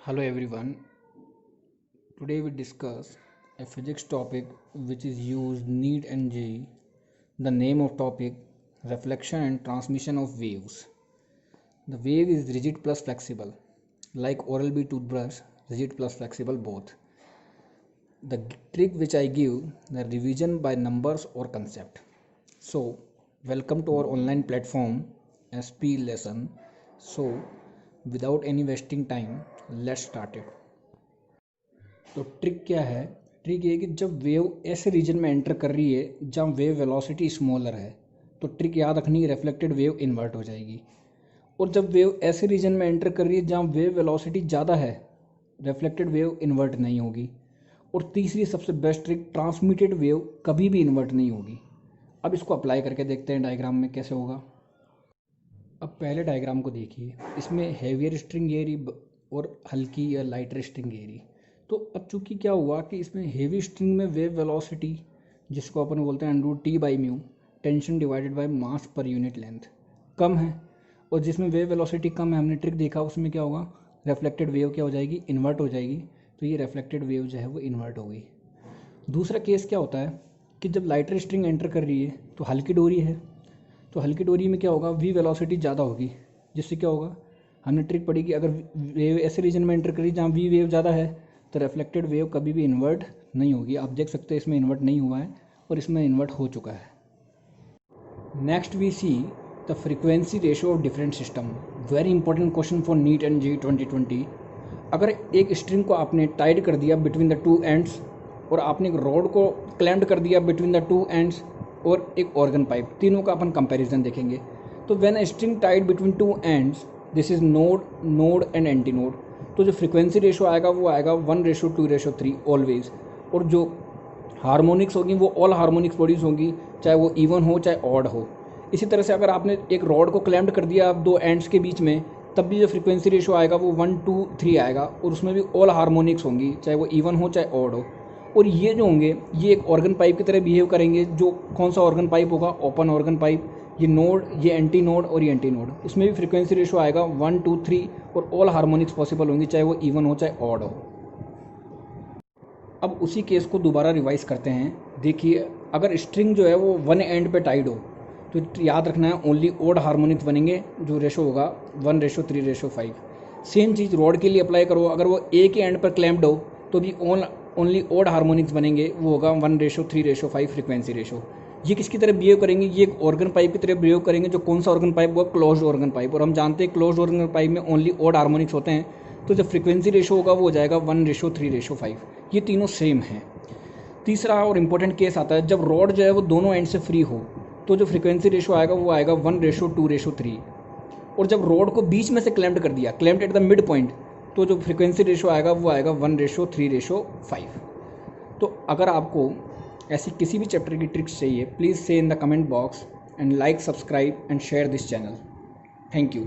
Hello everyone. Today we discuss a physics topic which is used NEET and JEE. The name of topic reflection and transmission of waves. The wave is rigid plus flexible, like Oral-B toothbrush, rigid plus flexible both. The trick which I give, the revision by numbers or concept. So, welcome to our online platform SP lesson. So, without any wasting time, let's start it. तो trick क्या है? Trick ये कि जब wave ऐसे reason में enter कर रही है जहाँ वेव वेलोसिटी स्मॉलर है, तो ट्रिक याद रखनी है, रिफ्लेक्टेड वेव इन्वर्ट हो जाएगी। और जब वेव ऐसे रीजन में एंटर कर रही है जहाँ वेव वेलोसिटी ज़्यादा है, रिफ्लेक्टेड वेव इन्वर्ट नहीं होगी। और तीसरी सबसे बेस्ट ट्रिक, ट्रांसमिटेड वेव कभी भी इन्वर्ट नहीं होगी। अब इसको अप्लाई करके देखते हैं डायग्राम में कैसे होगा। अब पहले डायग्राम को देखिए, इसमें हैवियर स्ट्रिंग एरी और हल्की या लाइटर स्ट्रिंग एरी। तो अब चूंकि क्या हुआ कि इसमें हेवी स्ट्रिंग में वेव वेलोसिटी, जिसको अपन बोलते हैं √T/μ, tension divided by mass per unit length, कम है। और जिसमें वेव वेलोसिटी कम है, हमने ट्रिक देखा, उसमें क्या होगा, रिफ्लेक्टेड वेव क्या हो जाएगी, इन्वर्ट हो जाएगी। तो ये रिफ्लेक्टेड वेव जो है वो इन्वर्ट हो गई। दूसरा केस क्या होता है कि जब लाइटर स्ट्रिंग एंटर कर रही है तो हल्की डोरी है, तो हल्की डोरी में क्या होगा, वी वेलोसिटी ज़्यादा होगी, जिससे क्या होगा, हमने ट्रिक पढ़ी कि अगर वेव ऐसे रीजन में एंटर करी जहाँ वी वेव ज़्यादा है तो रिफ्लेक्टेड वेव कभी भी इन्वर्ट नहीं होगी। आप देख सकते हैं इसमें इन्वर्ट नहीं हुआ है और इसमें इन्वर्ट हो चुका है। Next we see the frequency ratio of different system. Very important question for NEET and JEE 2020। अगर एक स्ट्रिंग को आपने टाइड कर दिया बिटवीन द टू एंड्स, और आपने एक रॉड को क्लैम्प्ड कर दिया बिटवीन द टू एंड्स, और एक ऑर्गन पाइप, तीनों का अपन कंपैरिजन देखेंगे। तो when a string Tide between two ends, this is node and anti node, तो जो फ्रीक्वेंसी रेशो आएगा वो आएगा 1:2:3 ऑलवेज। और जो हार्मोनिक्स होगी वो ऑल हार्मोनिक्स बॉडीज होंगी, चाहे वो इवन हो चाहे ऑड हो। इसी तरह से अगर आपने एक रॉड को क्लैम्प्ड कर दिया दो एंड्स के बीच में, तब भी जो फ्रीक्वेंसी रेशो आएगा वो 1:3 आएगा, और उसमें भी ऑल हार्मोनिक्स होंगी, चाहे वो इवन हो चाहे ऑड हो। और ये जो होंगे ये एक ऑर्गन पाइप की तरह बिहेव करेंगे। जो कौन सा ऑर्गन पाइप होगा, ओपन ऑर्गन पाइप। ये नोड, ये एंटी नोड और ये एंटी नोड, उसमें भी फ्रीक्वेंसी रेशो आएगा 1, 2, 3, और ऑल हार्मोनिक्स पॉसिबल होंगी, चाहे वो इवन हो चाहे ऑड हो। अब उसी केस को दोबारा रिवाइज करते हैं। देखिए, अगर स्ट्रिंग जो है वो वन एंड पे टाइड हो तो याद रखना है ओनली ऑड हार्मोनिक्स बनेंगे, जो रेशो होगा 1:3:5। सेम चीज़ रॉड के लिए अप्लाई करो। अगर वो एक ही एंड पर क्लैम्प्ड हो तो भी ओनली ऑड हार्मोनिक्स बनेंगे, वो होगा 1:3:5 फ्रीक्वेंसी रेशो। ये किसकी तरह बिहेव करेंगे, ये एक ऑर्गन पाइप की तरह बिहेव करेंगे। जो कौन सा ऑर्गन पाइप होगा, क्लोज्ड ऑर्गन पाइप। और हम जानते हैं क्लोज्ड ऑर्गन पाइप में ओनली ऑड हार्मोनिक्स होते हैं, तो जो फ्रीक्वेंसी रेशो होगा वो हो जाएगा 1:3:5। ये तीनों सेम हैं। तीसरा और इम्पोर्टेंट केस आता है जब रॉड जो है वो दोनों एंड से फ्री हो, तो जो फ्रीक्वेंसी रेशो आएगा वो आएगा 1:2:3। और जब रॉड को बीच में से क्लैम्प्ड कर दिया, clamped at the mid point, तो जो फ्रीक्वेंसी रेशो आएगा वो आएगा 1:3:5। तो अगर आपको ऐसी किसी भी चैप्टर की ट्रिक्स चाहिए, प्लीज़ से in the comment box and like, subscribe and share this channel. Thank you.